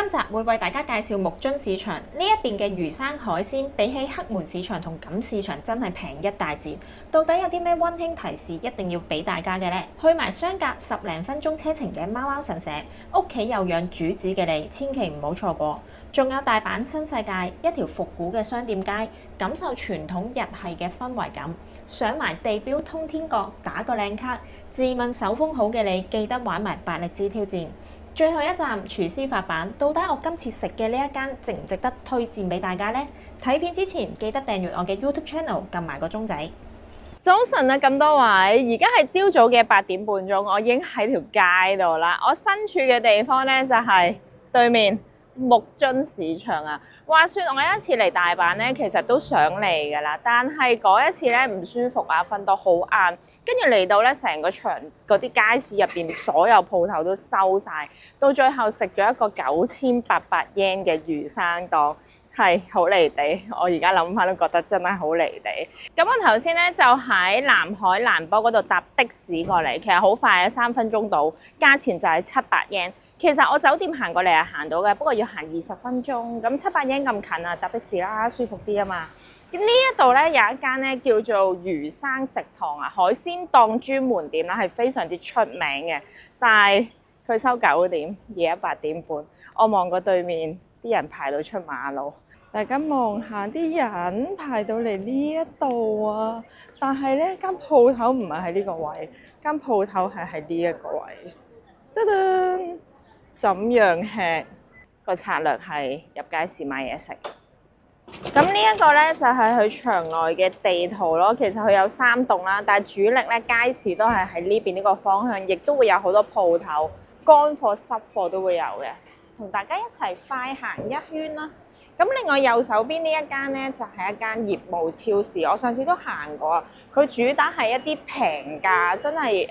今集會為大家介紹木津市場呢一邊嘅魚生海鮮，比起黑門市場同錦市場真係平一大截。到底有啲咩溫馨提示一定要俾大家嘅呢？去埋相隔10零分鐘車程嘅貓貓神社，屋企有養主子嘅你，千祈唔好錯過。仲有大阪新世界一條復古嘅商店街，感受傳統日系嘅氛圍感。上埋地標通天閣打個靚卡，自問手風好嘅你，記得玩埋百力滋挑戰。最後一站廚師發辦，到底我今次食嘅呢一間值唔值得推薦俾大家呢？睇片之前記得訂閱我嘅 YouTube Channel，撳埋個鐘仔。早晨啊，咁多位，而家係朝早嘅8點半鐘，我已經喺條街度啦。我身處嘅地方呢，就係對面木津市場啊。話說我有一次嚟大阪呢，其實都想嚟㗎啦，但係嗰一次呢唔舒服啊，瞓到好晏，跟住嚟到呢成個場嗰啲街市入邊所有鋪頭都收晒，到最後食咗一個9800 yen 嘅魚生檔。係好離地，我而家諗翻都覺得真係好離地。咁我頭先咧就喺南海蘭波嗰度搭的士過嚟，其實好快啊，3分鐘到，價錢就係700 yen。其實我酒店行過嚟係行到嘅，不過要行20分鐘。咁700 yen 咁近啊，搭的士啦，舒服啲啊嘛。咁呢一度咧有一間咧叫做魚生食堂啊，海鮮檔專門店啦，係非常之出名嘅。但係佢收9點，而家8點半，我望過對面啲人排到出馬路。大家望下啲人排到嚟呢一度啊！但係呢間鋪頭唔係喺呢個位，間鋪頭係喺呢一個位。噔噔，怎樣吃？個策略係入街市買嘢食。咁呢一個呢，就係佢場內嘅地圖咯。其實佢有3棟啦，但係主力呢，街市都係喺呢邊呢個方向，亦都會有好多鋪頭，乾貨濕貨都會有嘅。同大家一齊快行一圈啦！咁另外右手邊呢一間呢，就係一間業務超市，我上次都行過，佢主打係一啲平價，真係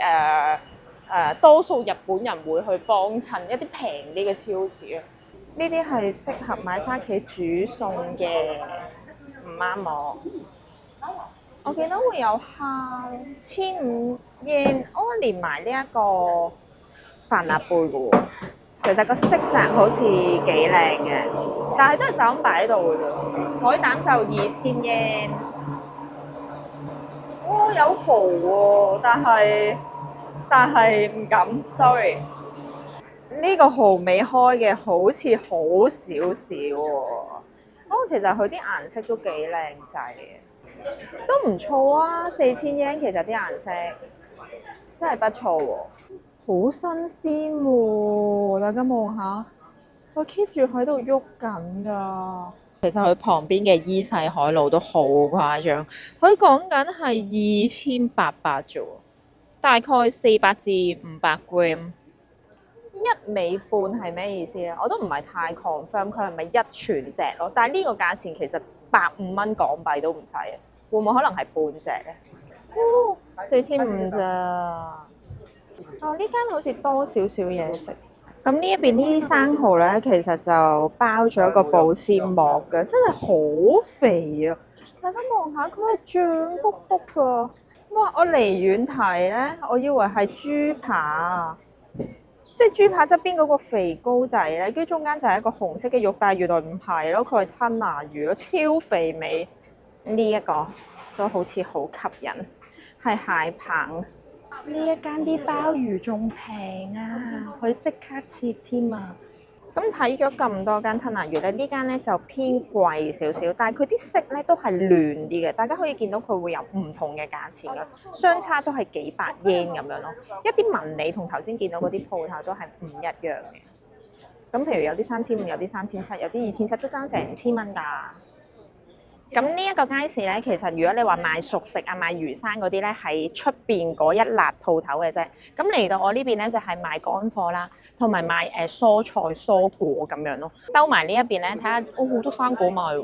多數日本人會去幫襯一啲平啲嘅超市啊。呢啲係適合買翻屋企煮餸嘅，唔啱我。我記得會有蝦1500 yen，連埋呢一個飯納貝嘅喎。其實個色澤好似幾靚嘅，但係都係就咁擺喺度嘅啫。海膽就2000 yen。哦，有蠔喎，但係唔敢 ，sorry。呢個蠔未開嘅好似好少少喎。其實佢啲顏色都幾靚仔嘅，都唔錯啊，4000 yen 其實啲顏色真係不錯喎。好新鮮喎！大家望下，佢 keep 住喺度喐緊㗎。其實佢旁邊嘅伊勢海露都好誇張，佢講緊係2800啫喎，大概400至500 gram。1尾半係咩意思咧？我都唔係太 confirm 佢係咪一全隻咯。但係呢個價錢其實150蚊港幣都唔使啊，會唔會可能係半隻咧？4500咋？呢間好似多少少嘢食。咁呢一邊呢啲生蠔咧，其實就包咗一個保鮮膜嘅，真係好肥啊！大家望下，佢係脹卜卜噶。哇！我離遠睇咧，我以為係豬扒啊，即係豬扒側邊嗰個肥膏仔咧，跟住中間就係一個紅色嘅肉，但係原來唔係咯，佢係吞拿魚咯，超肥美。呢一個都好似好吸引，係蟹棒。呢一間啲鮑魚仲平啊，佢即刻切添啊！咁睇咗咁多間吞拿魚咧，呢間咧就偏貴少少，但係佢啲色咧都係嫩啲嘅，大家可以見到佢會有唔同嘅價錢咯，相差都係幾百 yen 咁樣咯。一啲紋理同頭先見到嗰啲鋪頭都係唔一樣嘅。咁譬如有啲3500，有啲3700，有啲2700，都爭成1000蚊㗎。咁呢一個街市咧，其實如果你話賣熟食啊、賣魚生嗰啲咧，係出邊嗰一辣鋪頭嘅啫。咁嚟到我呢邊咧，就係賣乾貨啦，同埋賣蔬菜蔬果咁樣咯。兜埋呢一邊咧，睇下好多生果賣喎。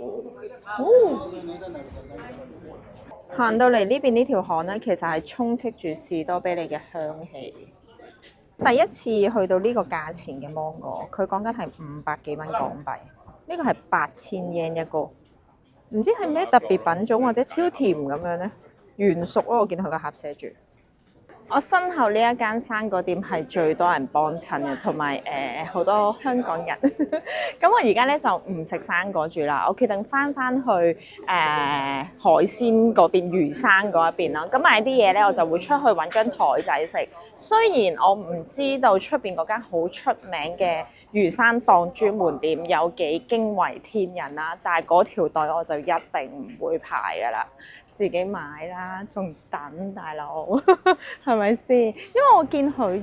行到嚟呢邊呢條巷咧，其實係充斥住士多啤梨嘅香氣。第一次去到呢個價錢嘅芒果，佢講緊係500幾蚊港幣，呢個係8000 yen 一個。唔知係咩特別品種或者超甜咁樣呢？原熟咯，我見到佢個盒寫住。我身後呢一間生果店係最多人幫襯嘅，同埋好多香港人。咁我而家咧就唔食生果住啦，我決定翻去海鮮嗰邊魚生嗰一邊啦。咁買啲嘢咧，我就會出去揾張台仔食。雖然我唔知道出邊嗰間好出名嘅魚生檔專門店有幾驚為天人啦，但係嗰條隊我就一定唔會排噶啦。自己買啦，仲等大佬係咪先？因為我見佢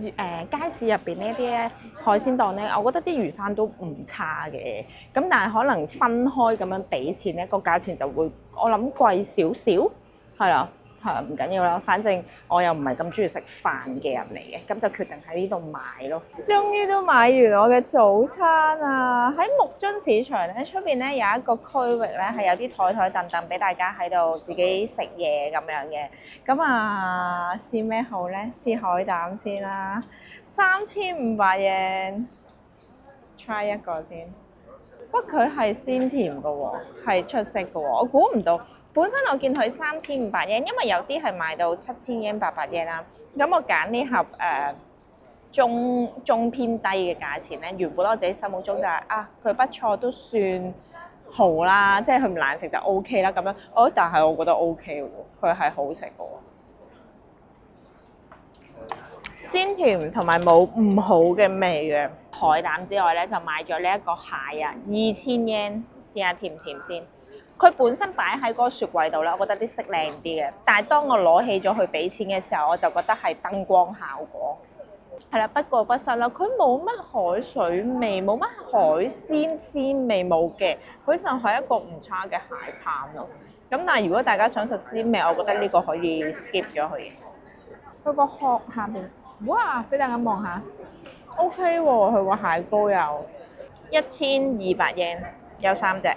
街市入邊呢啲咧海鮮檔咧，我覺得啲魚生都唔差嘅。咁但係可能分開咁樣俾錢咧，個價錢就會我諗貴少少，係啦。係唔緊要啦，反正我又唔係咁中意食飯嘅人嚟嘅，咁就決定喺呢度買咯。終於都買完我嘅早餐啊！喺木津市場咧，出邊咧有一個區域咧係有啲台凳凳俾大家喺度自己食嘢咁樣嘅。咁啊，試咩好咧？試海膽先啦，3500 yen try 一個先。不過佢係鮮甜嘅喎，係出色嘅喎，我估唔到。本身我見佢3500 yen，因為有啲係賣到7000 yen、800 yen 啦。咁我揀呢盒中偏低嘅價錢咧，原本我自己心目中就係佢不錯都算好啦，即係佢唔難食就 OK 啦咁樣。但係我覺得 OK 喎，佢係好食嘅喎，鮮甜同埋冇唔好嘅味嘅。海膽之外咧，就買咗呢一個蟹啊，2000 yen，試下甜唔甜先。佢本身擺喺嗰個雪櫃度啦，我覺得啲色靚啲嘅。但係當我攞起咗去俾錢嘅時候，我就覺得係燈光效果。係啦，不過不失啦，佢冇乜海水味，冇乜海鮮鮮味冇嘅，佢就係一個唔差嘅蟹棒咯。咁但係如果大家想食鮮味，我覺得呢個可以 skip 咗佢。佢個殼下邊，哇！俾大家望下 ，OK 喎，佢個蟹膏有1200 yen，有3隻。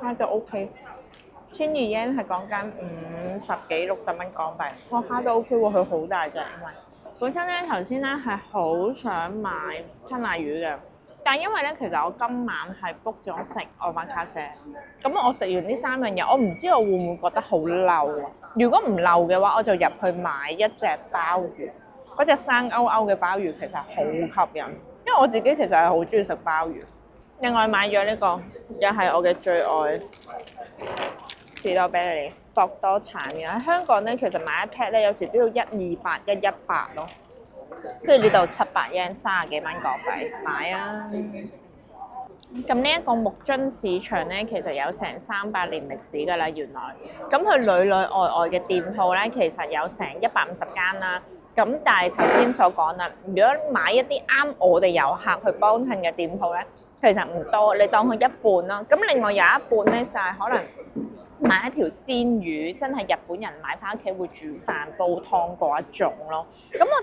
蝦就 OK， 1200 yen係講緊50幾60蚊港幣。哇，蝦都 OK 喎，佢好大隻，因為本身咧頭先咧係好想買吞拿魚嘅，但係因為咧其實我今晚係 book 咗食omakase，咁我食完呢3樣嘢，我唔知我會唔會覺得好漏啊？如果唔漏嘅話，我就入去買一隻鮑魚，嗰隻生勾勾嘅鮑魚其實好吸引，因為我自己其實係好中意食鮑魚。另外買咗呢個，又係我嘅最愛士多啤梨博多產嘅。喺香港咧，其實買一 pack 咧，有時都要128、118咯。跟住呢度700 yen， 30幾蚊港幣買啊！咁呢一個木津市場咧，其實有成300年歷史㗎啦，原來。咁佢裏外外嘅店鋪咧，其實有成150間啦。咁但係頭先所講啦，如果買一啲啱我哋遊客去幫襯嘅店鋪咧，其實唔多，你當佢一半啦。咁另外有一半咧，就係可能買一條鮮魚，真係日本人買翻屋企會煮飯煲湯嗰一種咯。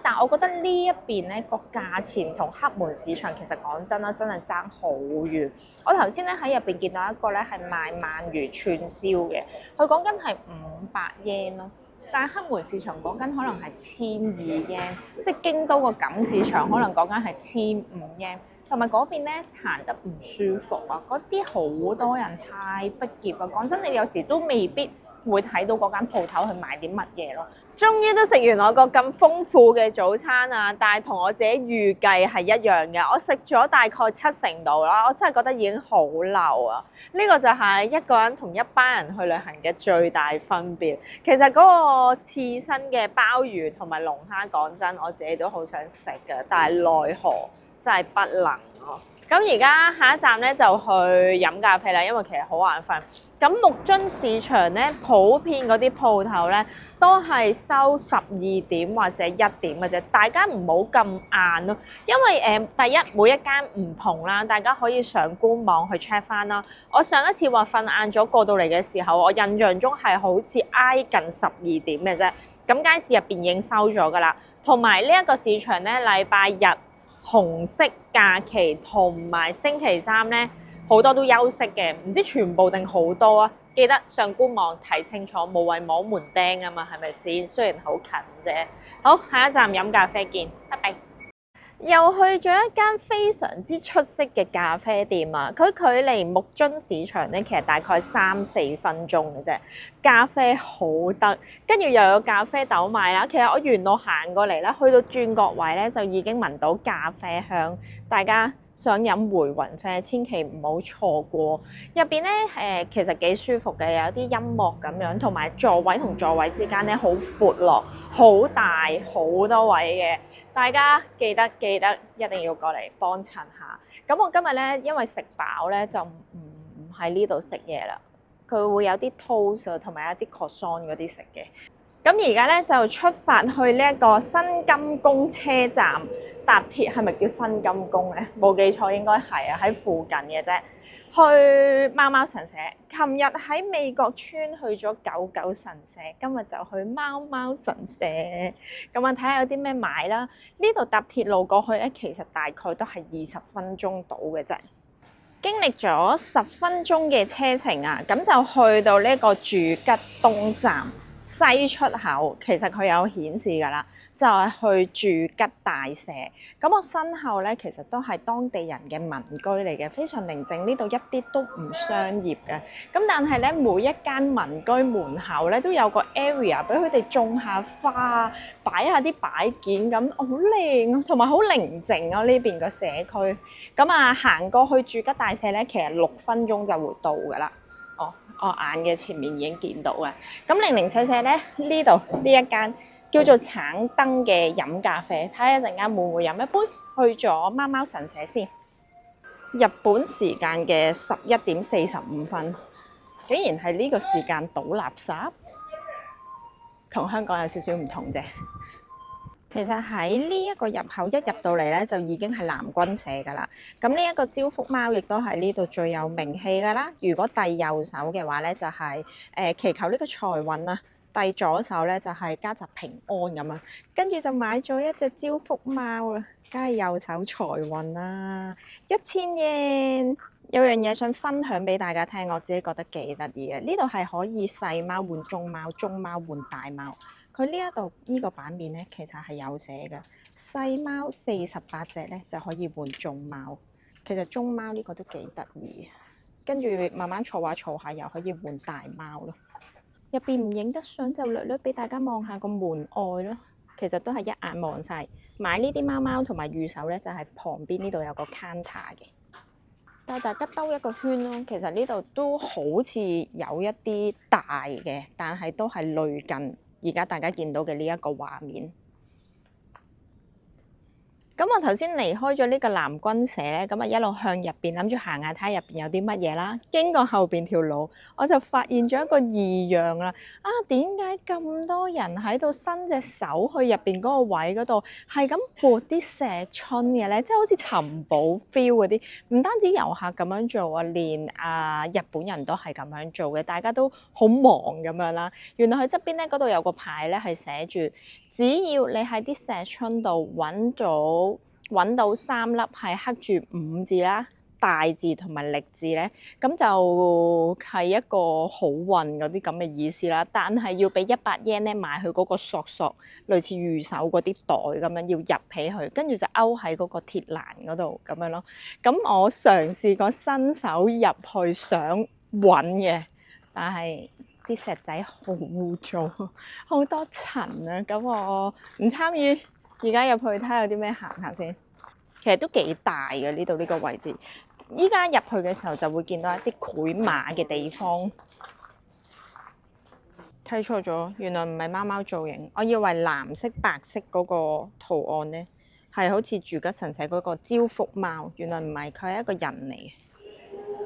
但係我覺得呢一邊咧個價錢同黑門市場其實講真啦，真係爭好遠。我頭先咧喺入邊見到一個咧係賣鰻魚串燒嘅，佢講緊係500 yen 咯。但係黑門市場講緊可能係1200 yen，即係京都個錦市場可能講緊係1500 yen。同埋嗰邊咧行得唔舒服啊！嗰啲好多人太逼仄啊！講真，你有時都未必會睇到嗰間鋪頭去買啲乜嘢咯。終於都食完我個咁豐富嘅早餐啊！但係同我自己預計係一樣嘅，我食咗大概70%度啦，我真係覺得已經好流啊！呢個就係一個人同一班人去旅行嘅最大分別。其實嗰個刺身嘅鮑魚同埋龍蝦，講真，我自己都好想食嘅，但係奈何真係不能咯。咁而家下一站咧就去飲咖啡啦，因為其實好眼瞓。咁木津市場咧，普遍嗰啲鋪頭咧都係收12點或者1點嘅啫，大家唔好咁晏咯。因為第一每一間唔同啦，大家可以上官網去 check 翻啦。我上一次話瞓晏咗過到嚟嘅時候，我印象中係好似挨近12點嘅啫。咁街市入邊已經收咗噶啦，同埋呢一個市場咧，禮拜日、紅色假期同埋星期三咧，好多都休息嘅，唔知全部定好多啊！記得上官網睇清楚，無謂摸門釘啊嘛，係咪先？雖然好近啫。好，下一站飲咖啡見，拜拜。又去咗一間非常之出色嘅咖啡店啊！佢距離木津市場咧，其實大概3-4分鐘嘅啫。咖啡好得，跟住又有咖啡豆賣啦。其實我沿路行過嚟啦，去到轉角位咧，就已經聞到咖啡香。大家想飲回魂啡，千祈唔好錯過。入邊咧其實幾舒服嘅，有啲音樂咁樣，同埋座位同座位之間咧好闊落，好大，好多位嘅。大家記得一定要過嚟幫襯下。咁我今日咧因為食飽咧，就唔喺呢度食嘢啦。佢會有啲 toast 同埋一啲 croissant 嗰啲食嘅。咁而家咧就出發去呢一個新金宮車站搭鐵，係咪叫新金宮咧？冇記錯應該係啊，喺附近嘅啫。去貓貓神社。琴日喺美國村去咗狗狗神社，今日就去貓貓神社。咁啊睇下有啲咩買啦。呢度搭鐵路過去咧，其實大概都係20分鐘到嘅啫。經歷咗10分鐘嘅車程啊，咁就去到呢個住吉東站西出口，其實佢有顯示㗎啦，就係去住吉大社。咁我身後咧，其實都係當地人嘅民居嚟嘅，非常寧靜。呢度一啲都唔商業嘅。咁但係咧，每一間民居門口咧都有個 area 俾佢哋種下花，擺下啲擺件咁，好靚，同埋好寧靜啊！呢邊個社區。咁啊，行過去住吉大社咧，其實6分鐘就會到㗎啦。我眼嘅前面已經見到嘅。咁零零舍舍咧，呢度呢一間叫做橙燈嘅飲咖啡，睇下一陣間會唔會飲一杯。去咗貓貓神社先。日本時間嘅11:45，竟然係呢個時間倒垃圾，同香港有少少唔同啫。其實喺呢一個入口一入到嚟咧，就已經係南軍社㗎啦。咁呢一個招福貓亦都係呢度最有名氣㗎啦。如果遞右手嘅話咧，就係祈求呢個財運啦；遞左手咧，就係家宅平安咁啊。跟住就買咗一隻招福貓啦，梗係右手財運啦，1000 yen。有樣嘢想分享俾大家聽，我自己覺得幾得意嘅。呢度係可以細貓換中貓，中貓換大貓。佢呢一度呢個版面咧，其實係有寫嘅，細貓48隻咧就可以換中貓。其實中貓呢個都幾得意，跟住慢慢儲下儲下，又可以換大貓咯。入邊唔影得相，就略略俾大家望下個門外咯。其實都係一眼望晒。買呢啲貓貓同埋御守咧，就係旁邊呢度有個 counter 嘅。帶大家兜一個圈咯，其實呢度都好似有一啲大嘅，但係都係類近而家大家見到嘅呢一個畫面。咁我頭先離開咗呢個南軍社咧，咁啊一路向入邊諗住行下睇下入邊有啲乜嘢啦。經過後邊條路，我就發現咗一個異樣啦。啊，點解咁多人喺度伸隻手去入邊嗰個位嗰度，係咁撥啲石春嘅咧？即係好似尋寶 feel 嗰啲。唔單止遊客咁樣做啊，連日本人都係咁樣做嘅。大家都好忙咁樣啦。原來佢側邊咧嗰度有個牌咧，係寫住，只要你喺啲石春度揾到3粒係刻住5字啦、大字同埋力字咧，咁就係一個好運嗰啲咁嘅意思啦。但係要俾100 yen 咧買佢嗰個索，類似御守嗰啲袋咁樣，要入起佢，跟住就勾喺嗰個鐵欄嗰度咁樣咯。咁我嘗試過伸手入去想揾嘅，但係啲石仔好污糟，好多塵啊！咁我唔參與，而家入去睇下有啲咩行下先。其實都幾大嘅呢度呢個位置。依家入去嘅時候就會見到一啲繪馬嘅地方。睇錯咗，原來唔係貓貓造型，我以為藍色白色嗰個圖案呢，係好似住吉神社嗰個招福貓，原來唔係，佢係一個人嚟嘅。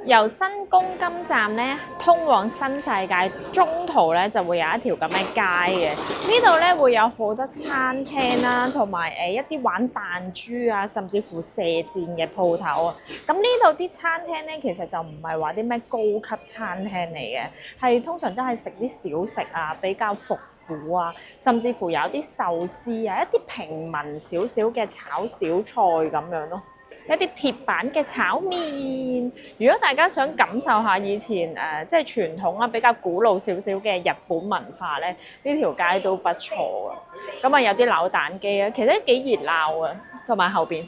由新公金站咧通往新世界，中途咧就會有一條咁嘅街嘅。呢度咧會有好多餐廳啦，同埋一啲玩彈珠啊，甚至乎射箭嘅鋪頭啊。咁呢度啲餐廳咧，其實就唔係話啲咩高級餐廳嚟嘅，係通常都係食啲小食啊，比較復古啊，甚至乎有啲壽司啊，一啲平民少少嘅炒小菜咁樣咯。一啲鐵板嘅炒麵，如果大家想感受下以前即係傳統啊比較古老少少嘅日本文化咧，呢條街都不錯啊。咁啊有啲扭蛋機啊，其實都幾熱鬧啊。同埋後邊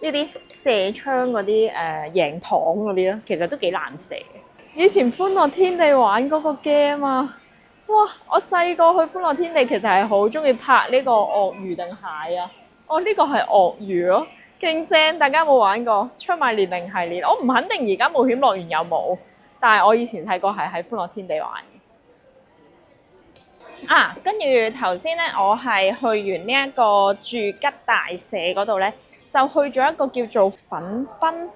呢啲射槍嗰啲贏糖嗰啲咧，其實都幾難射嘅。以前歡樂天地玩嗰個 game 啊，哇！我細個去歡樂天地其實係好中意拍呢個鱷魚定蟹啊。哦，呢個係鱷魚咯，勁正！大家有冇玩過出賣年齡系列？我唔肯定而家冒險樂園有冇，但係我以前細個係喺歡樂天地玩嘅。啊，跟住頭先咧，我係去完呢一個住吉大社嗰度咧，就去咗一個叫做粉濱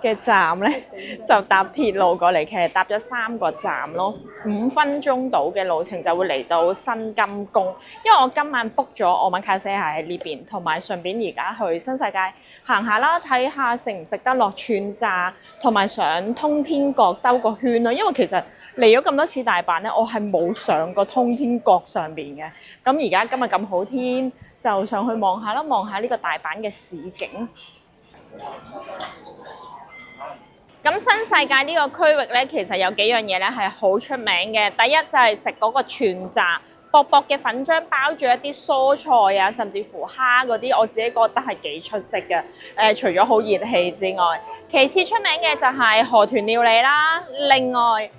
嘅站咧，就搭鐵路過嚟，其實搭咗3個站咯，5分鐘到嘅路程就會嚟到新金宮。因為我今晚 book 咗我晚卡車係喺呢邊，同埋順便而家去新世界行下啦，睇下食唔食得落串炸，同埋上通天閣兜個圈咯。因為其實嚟咗咁多次大阪咧，我係冇上過通天閣上邊嘅。咁而家今日咁好天，就上去望下啦，望下呢個大阪嘅市景。咁新世界呢個區域咧，其實有幾樣嘢咧係好出名嘅。第一就係食嗰個串炸，薄薄嘅粉漿包住一啲蔬菜啊，甚至乎蝦嗰啲，我自己覺得係幾出色嘅。除咗好熱氣之外，其次出名嘅就係河豚料理啦。另外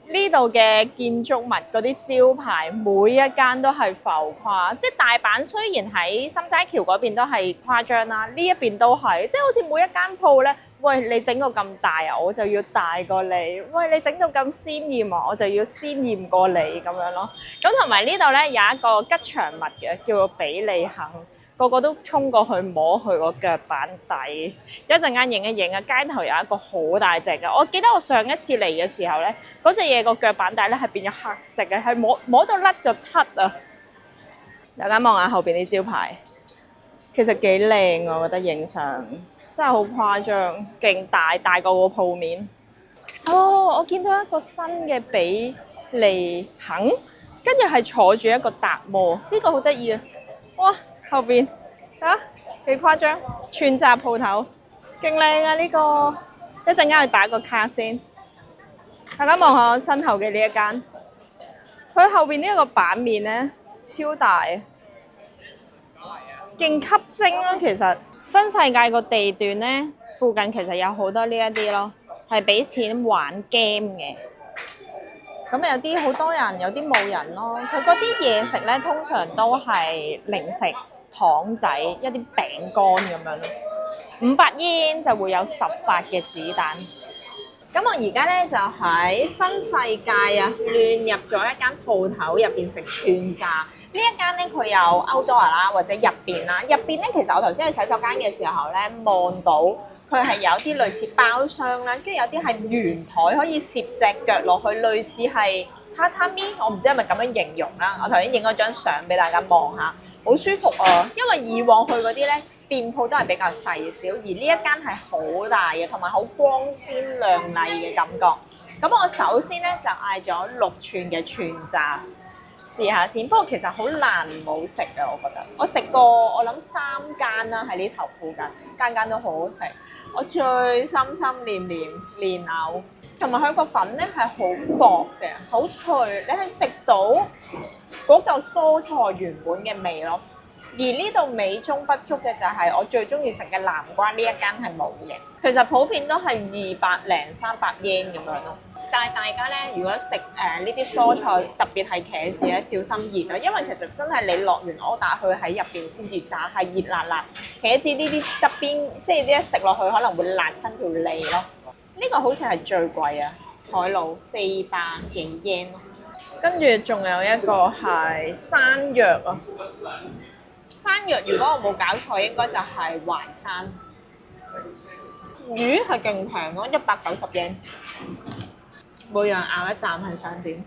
呢度嘅建築物嗰啲招牌，每一間都係浮誇。即係大阪雖然喺心齋橋嗰邊都係誇張啦，呢一邊都係，即係好似每一間鋪咧。喂，你整到咁大啊，我就要大過你。喂，你整到咁鮮豔啊，我就要鮮豔過你咁樣咯。咁同埋呢度咧有一個吉祥物嘅，叫做比利肯，個個都衝過去摸佢個腳板底。一陣間影一影啊，街頭有一個好大隻嘅。我記得我上一次嚟嘅時候咧，嗰隻嘢個腳板底咧係變咗黑色嘅，係摸到甩咗漆啊！大家望下後邊啲招牌，其實幾靚啊，我覺得影相。真係好誇張，勁大過個鋪面。哦，我見到一個新嘅比利肯，跟住係坐住一個達摩，呢個好得意啊！哇，後邊啊幾誇張，串炸鋪頭，勁靚啊呢個！一陣間去打個卡先。大家望下我身後嘅呢一間，佢後邊呢一個版面咧超大，勁吸睛咯，其實。新世界個地段咧，附近其實有好多呢一啲咯，係俾錢玩 game 嘅。咁有啲好多人，有啲冇人咯。佢嗰啲嘢食咧，通常都係零食、糖仔、一啲餅乾咁樣咯。500yen就會有10發嘅子彈。咁我而家咧就喺新世界啊，亂入咗一間鋪頭入邊食串炸。呢一間咧佢有 outdoor 啦，或者入邊啦。入邊咧其實我頭先去洗手間嘅時候咧，望到佢係有啲類似包廂啦，跟住有啲係圓台可以攝隻腳落去，類似係榻榻米。我唔知係咪咁樣形容啦。我頭先影咗張相俾大家望下，好舒服啊！因為以往去嗰啲咧店鋪都係比較細小，而呢一間係好大嘅，同埋好光鮮亮麗嘅感覺。咁我首先咧就嗌咗6寸嘅串炸。試下先，不過其實好難唔好食嘅，我覺得。我食過，我諗3間啦，喺呢頭附近，間間都好好食。我最心心念念蓮藕，同埋佢個粉咧係好薄嘅，好脆，你係食到嗰嚿蔬菜原本嘅味咯。而呢度美中不足嘅就係我最中意食嘅南瓜呢一間係冇嘅，其實普遍都係200零300yen咁樣咯。但係大家咧，如果食呢啲蔬菜，特別係茄子咧，小心熱啊！因為其實真係你落完 order 去喺入邊先至炸，係熱辣辣。茄子呢啲側邊，即係呢一食落去可能會辣親條脷咯。呢個好似係最貴啊，海鱸400幾 yen 咯。跟住仲有一個係山藥啊，山藥如果我冇搞錯，應該就係淮山。魚係勁平咯，190 yen。每樣咬一啖係想點？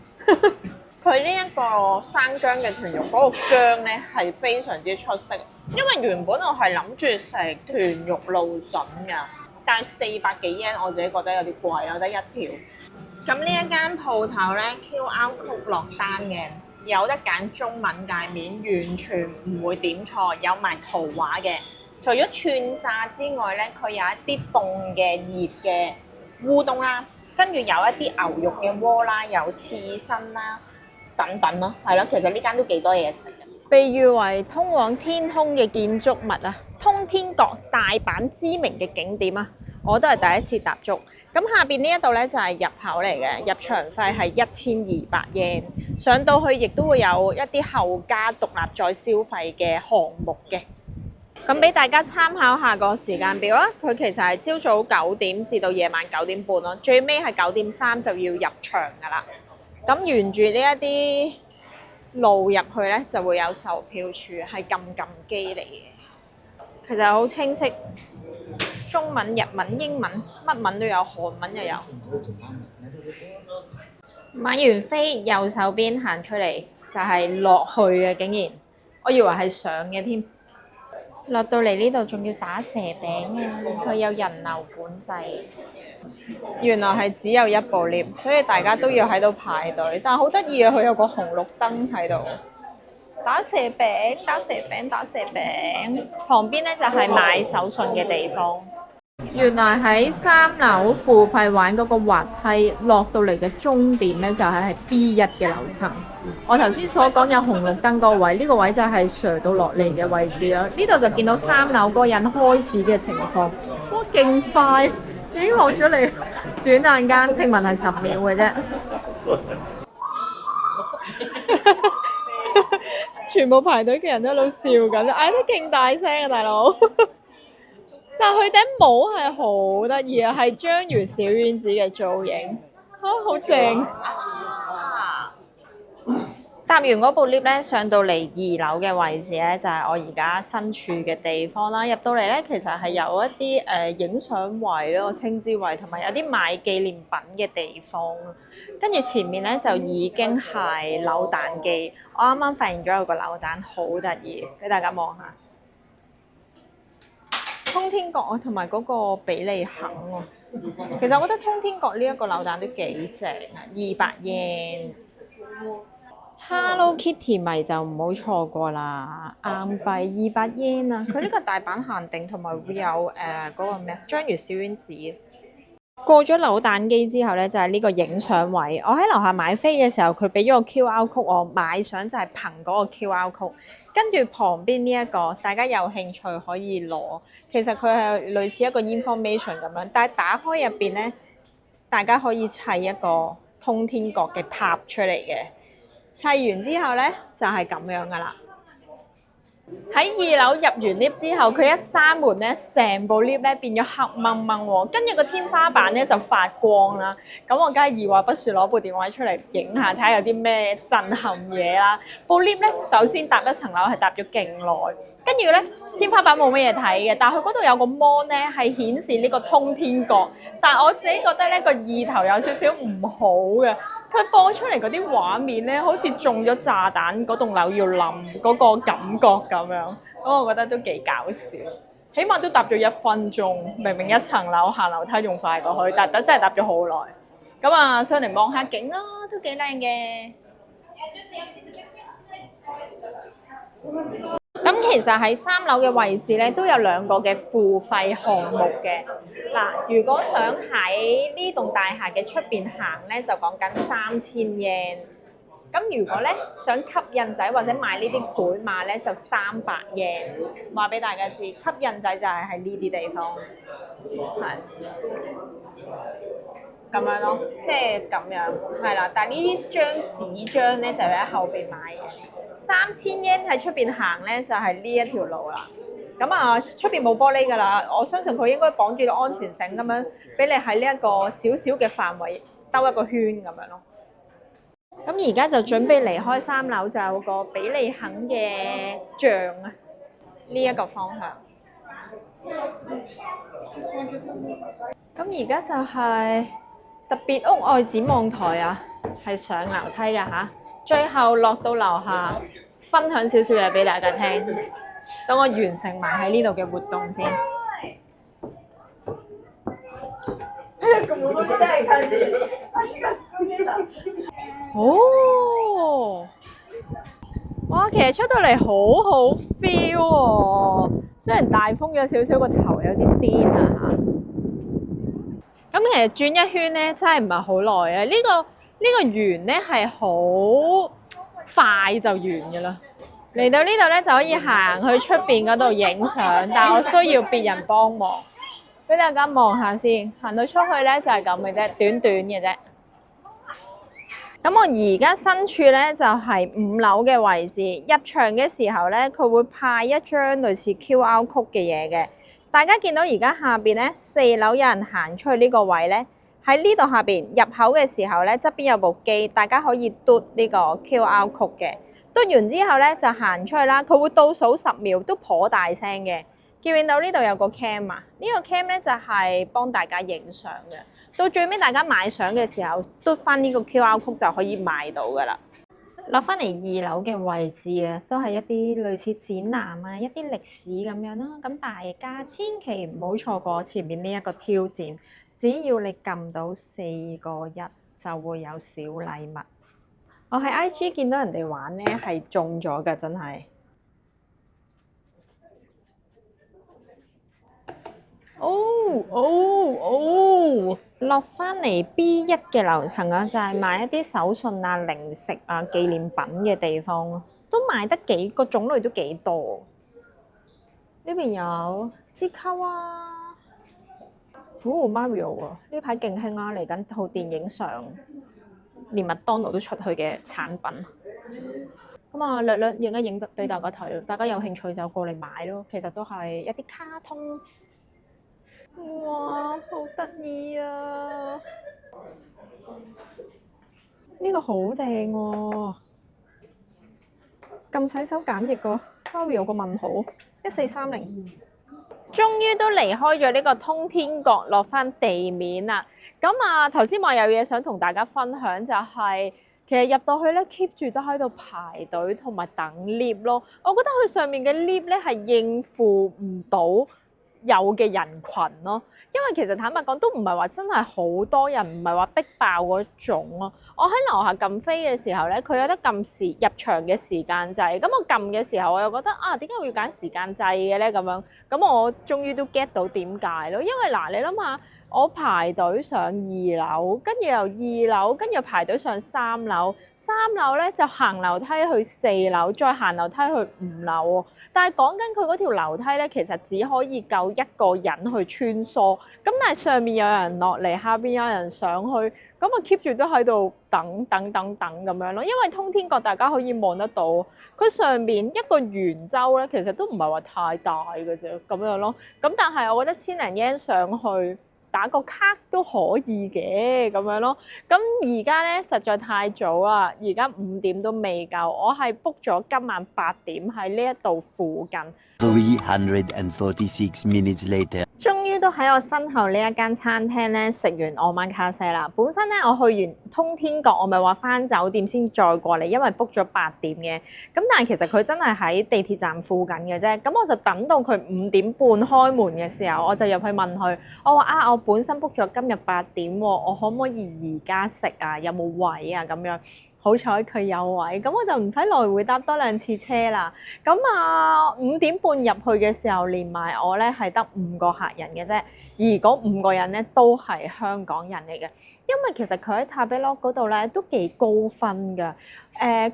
佢呢一個生薑嘅豚肉嗰個薑咧係非常之出色，因為原本我係諗住食豚肉露筍㗎，但係400幾 yen 我自己覺得有啲貴，有得一條。咁呢一間鋪頭咧 QR code 落單嘅，有得揀中文界面，完全唔會點錯，有埋圖畫嘅。除咗串炸之外咧，佢有一啲凍嘅熱嘅烏冬啦。跟住有一啲牛肉嘅鍋啦，有刺身啦，等等咯，係咯，其實呢間都幾多嘢食嘅。被譽為通往天空嘅建築物啊，通天閣大阪知名嘅景點啊，我都係第一次踏足。咁下邊呢一度咧就係入口嚟嘅，入場費係1200yen，上到去亦都會有一啲後加獨立再消費嘅項目嘅。咁俾大家參考下個時間表啦，佢其實係朝早9點至到夜晚9點半咯，最尾係9點3就要入場噶啦。咁沿住呢一啲路入去咧，就會有售票處，係撳機嚟嘅。其實好清晰，中文、日文、英文，乜文都有，韓文又有。買完飛，右手邊行出嚟就係落去嘅，竟然我以為係上嘅添。落到嚟呢度仲要打蛇餅啊！佢有人流管制，原來係只有一部 lift，所以大家都要喺度排隊。但係好得意啊，佢有個紅綠燈喺度。打蛇餅，打蛇餅，打蛇餅。旁邊咧就係買手信嘅地方。原來喺3樓付費玩嗰個滑梯落到嚟嘅終點咧，就係 B1 嘅樓層。我頭先所講有紅綠燈個位，呢個位就係上到落嚟嘅位置啦。呢度就見到3樓嗰個人開始嘅情況，哇，勁快，已經落咗嚟，轉眼間聽聞係10秒嘅啫。全部排隊嘅人都喺度笑緊，嗌得勁大聲啊，大佬！但係佢頂帽係好得意啊，係章魚小丸子嘅造型，好正！搭完嗰部 lift 咧，上到嚟2樓嘅位置咧，就係我而家身處嘅地方啦。入到嚟咧，其實係有一啲影相位咯，我稱之為，同埋有啲買紀念品嘅地方。跟住前面咧就已經係扭蛋機，我啱啱發現咗有個扭蛋好得意，俾大家望下。通天閣同埋嗰個比利肯喎，其實我覺得通天閣呢一個扭蛋都幾正啊，200yen。Hello Kitty 咪就唔好錯過啦，硬幣200yen啊！佢呢個大阪限定，同埋會有嗰個咩章魚小丸子。過咗扭蛋機之後咧，就係呢個影相位。我喺樓下買飛嘅時候，佢俾咗個 QR code，我買相就係憑嗰個 QR code。跟住旁邊呢一個，大家有興趣可以攞。其實佢係類似一個 information 咁樣，但係打開入邊咧，大家可以砌一個通天閣嘅塔出嚟嘅。砌完之後咧，就係咁樣噶啦。喺2樓入完 lift 之後，佢一閂門咧，成部 lift 咧變咗黑掹掹喎，跟住個天花板咧就發光啦。咁我梗係二話不説攞部電話出嚟影下，睇下有啲咩震撼嘢啦。部 lift 咧首先搭一層樓係搭咗勁耐，跟住咧天花板冇乜嘢睇嘅，但係佢嗰度有個 mon 咧係顯示呢個通天閣。但係我自己覺得咧個意頭有少少唔好嘅，佢播出嚟嗰啲畫面咧好似中咗炸彈，嗰棟樓要冧嗰個感覺咁樣，咁我覺得都幾搞笑。起碼都搭咗1分鐘，明明一層樓行樓梯仲快過去，但真係搭咗好耐。咁啊，上嚟望下景啦，都幾靚嘅。咁其實喺3樓嘅位置咧，都有2個嘅付費項目嘅。嗱，如果想喺呢棟大廈嘅出邊行咧，就講緊3000yen。咁如果咧想吸印仔或者買呢啲繪馬咧，就300yen。話俾大家知，吸印仔就係喺呢啲地方，係咁樣咯，即係咁樣，係啦。但係呢張紙張咧就喺後邊買嘅。3000yen喺出邊行咧，就係呢一條路啦。咁啊，出邊冇玻璃㗎啦，我相信佢應該綁住個安全繩咁樣，俾你喺呢一個小小嘅範圍兜一個圈咁樣咯。咁而家就準備離開3樓，就有個比利肯嘅像啊，呢一個方向。咁而家就係特別屋外展望台啊，係上樓梯㗎嚇。最後落到樓下，分享少少嘢俾大家聽。等我完成埋喺呢度嘅活動先。哦，哇！其實出到嚟好好 feel 喎，雖然大風有少少，個頭有啲癲啊嚇。咁其實轉一圈咧，真係唔係好耐啊！呢個圓咧係好快就完㗎啦。嚟到呢度咧就可以行去出邊嗰度影相，但係我需要別人幫忙。俾大家望下先，行到出去咧就係咁嘅啫，短短嘅啫。咁我而家身處咧就係5樓嘅位置，入場嘅時候咧佢會派一張類似 QR code 嘅嘢嘅。大家見到而家下邊咧4樓有人行出去呢個位咧，喺呢度下邊入口嘅時候咧側邊有部機，大家可以嘟呢個 QR code 嘅。嘟完之後咧就行出去啦，佢會倒數10秒，都頗大聲嘅。見到呢度有個 cam 啊，呢個 cam 咧就係幫大家影相嘅。到最尾大家買相嘅時候，嘟翻呢個 QR code 就可以買到噶啦。落翻嚟2樓嘅位置啊，都係一啲類似展覽啊，一啲歷史咁樣啦。咁大家千祈唔好錯過前面呢一個挑戰，只要你撳到4個1就會有小禮物。我喺 IG 見到人哋玩咧係中咗㗎，真係。落翻嚟 B1 嘅樓層啊，就係買一啲手信啊、零食啊、紀念品嘅地方咯，都買得幾個種類都幾多。呢邊有支扣啊，Mario 啊，呢排勁興啦，嚟緊套電影上，連麥當勞都出去嘅產品。咁啊，略略影一影得俾大家睇，大家有興趣就過嚟買咯。其實都係一啲卡通。哇，好得意啊！呢個好正喎，撳洗手簡易個 Mario 個問號1430，終於都離開咗呢個通天閣，落翻地面啦。咁啊，頭先話有嘢想同大家分享，就係其實入到去咧 keep 住都喺度排隊同埋等 lift 咯。我覺得佢上面嘅 lift 咧係應付唔到有嘅人群咯，因為其實坦白講都唔係話真係好多人，唔係話逼爆嗰種咯。我喺樓下撳飛嘅時候咧，佢有得撳入場嘅時間掣，咁我撳嘅時候我又覺得啊，點解我要揀時間掣嘅咧？咁樣，咁我終於都 get 到點解咯，因為嗱，你諗下。我排隊上2樓，跟住由2樓，跟住排隊上3樓，3樓咧就行樓梯去4樓，再行樓梯去5樓喎。但係講緊佢嗰條樓梯咧，其實只可以夠1個人去穿梭。咁但係上面有人落嚟，下邊有人上去，咁啊 keep 住都喺度等咁樣咯。因為通天閣大家可以望得到，佢上面一個圓周咧，其實都唔係話太大嘅啫，咁樣咯。咁但係我覺得1000零yen上去。打個卡都可以嘅咁樣咯，咁而家咧實在太早啦，而家5點都未夠，我係 book 咗今晚8點喺呢一度附近。346 minutes later，終於都喺我身後呢一間餐廳咧食完omakase啦。本身咧我去完通天閣，我咪話返酒店先再過嚟，因為 book 咗8點嘅。咁但係其實佢真係喺地鐵站附近嘅啫。咁我就等到佢5點半開門嘅時候，我就入去問佢，我話啊，我本身 book 咗今日8點喎，我可唔可以而家食啊？有冇位啊？咁樣。好彩佢有位，咁我就唔使來回搭多2次車啦。咁啊5點半入去嘅時候，連埋我咧係得5個客人嘅啫，而嗰5個人咧都係香港人嚟嘅。因為其實佢喺Tabelog嗰度咧都幾高分㗎。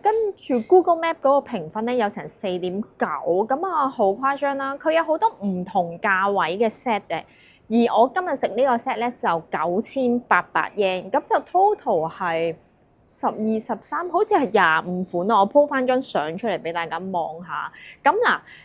跟住 Google Map 嗰個評分咧有成4.9，咁啊好誇張啦。佢有好多唔同價位嘅 set 嘅，而我今日食呢個 set 咧就9800 yen，咁就 total 係12、13，好似係25款啊！我 po 翻張相出嚟俾大家望下。咁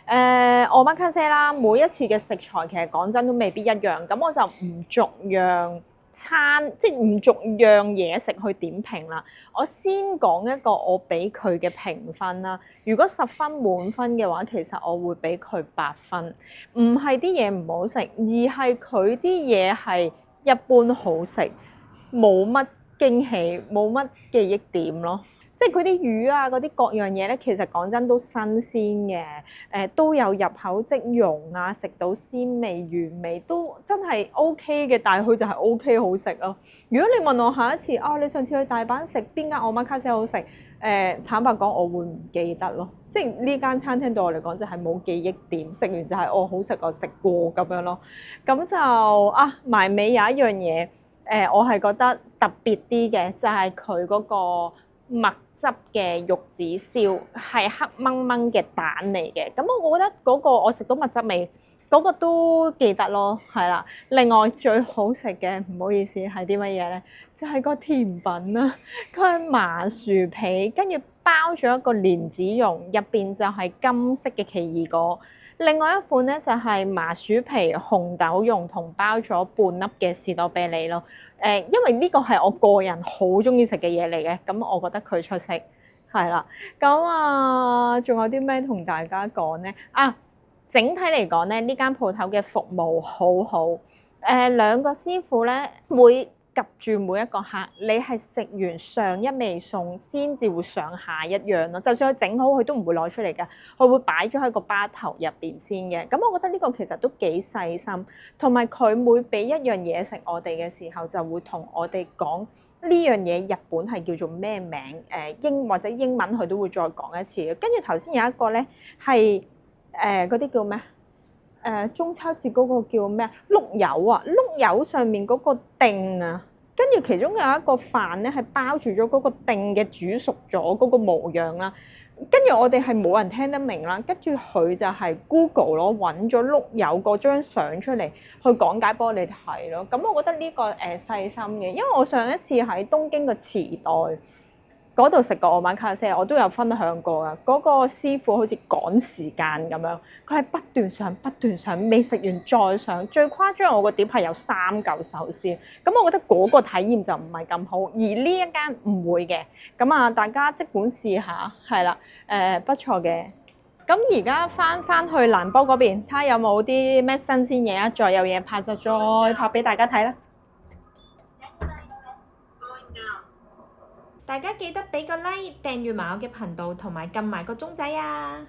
嗱，omakase啦，每一次嘅食材其實講真都未必一樣，咁我就唔逐樣餐，即係唔逐樣嘢食去點評啦。我先講一個我俾佢嘅評分啦。如果10分滿分嘅話，其實我會俾佢8分。唔係啲嘢唔好食，而係佢啲嘢係一般好食，冇乜驚喜，冇乜記憶點咯，即係佢啲魚啊，嗰啲各樣嘢咧，其實講真都新鮮嘅，都有入口即溶啊，食到鮮味原味都真係 OK 嘅，但係佢就係 OK 好食咯。如果你問我下一次你上次去大阪食邊間omakase好食？坦白講，我會唔記得咯，即係呢間餐廳對我嚟講就係冇記憶點，食完就係好食，我食過咁樣咯。咁就埋尾有一樣嘢。我係覺得特別啲嘅，就係佢嗰個麥汁嘅玉子燒，係黑掹掹嘅蛋嚟嘅。咁我覺得嗰個我食到麥汁味，嗰個都記得咯，係啦。另外最好食嘅，唔好意思，係啲乜嘢咧？就係個甜品啦，佢係麻薯皮，跟住包咗一個蓮子蓉，入邊就係金色嘅奇異果。另外一款咧就係麻薯皮、紅豆蓉同包咗半粒嘅士多啤梨咯。因為呢個係我個人好中意食嘅嘢嚟嘅，咁我覺得佢出色，係啦。咁啊，仲有啲咩同大家講咧？啊，整體嚟講咧，呢間鋪頭嘅服務好好。兩個師傅咧會及住每一個客，你係食完上一味餸先至會上下一樣咯。就算佢整好，佢都唔會攞出嚟㗎，佢會擺咗喺個吧頭入邊先嘅。咁我覺得呢個其實都幾細心，同埋佢每俾一樣嘢食我哋嘅時候，就會同我哋講呢樣嘢日本係叫做咩名，或者英文佢都會再講一次嘅。跟住頭先有一個咧係嗰啲叫咩？中秋節嗰個叫咩？碌柚啊，碌柚上面嗰個丁啊，跟住其中有一個飯咧係包住咗嗰個丁嘅煮熟咗嗰個模樣啦。跟住我哋係冇人聽得明啦，跟住佢就係 Google 咯，揾咗碌柚嗰張相出嚟去講解俾我哋睇咯。咁我覺得呢個細心嘅，因為我上一次喺東京嘅池袋嗰度食過奧馬卡西，我都有分享過噶。嗰個師傅好似趕時間咁樣，佢係不斷上不斷上，未食完再上。最誇張我個碟係有3嚿壽司，咁我覺得嗰個體驗就唔係咁好。而呢一間唔會嘅，咁啊大家即管試下，係啦，不錯嘅。咁而家翻去蘭波嗰邊，睇下有冇啲咩新鮮嘢啊？再有嘢拍就再拍俾大家睇啦。大家記得俾個 like，訂閱埋我嘅頻道，同埋撳埋個鐘仔啊！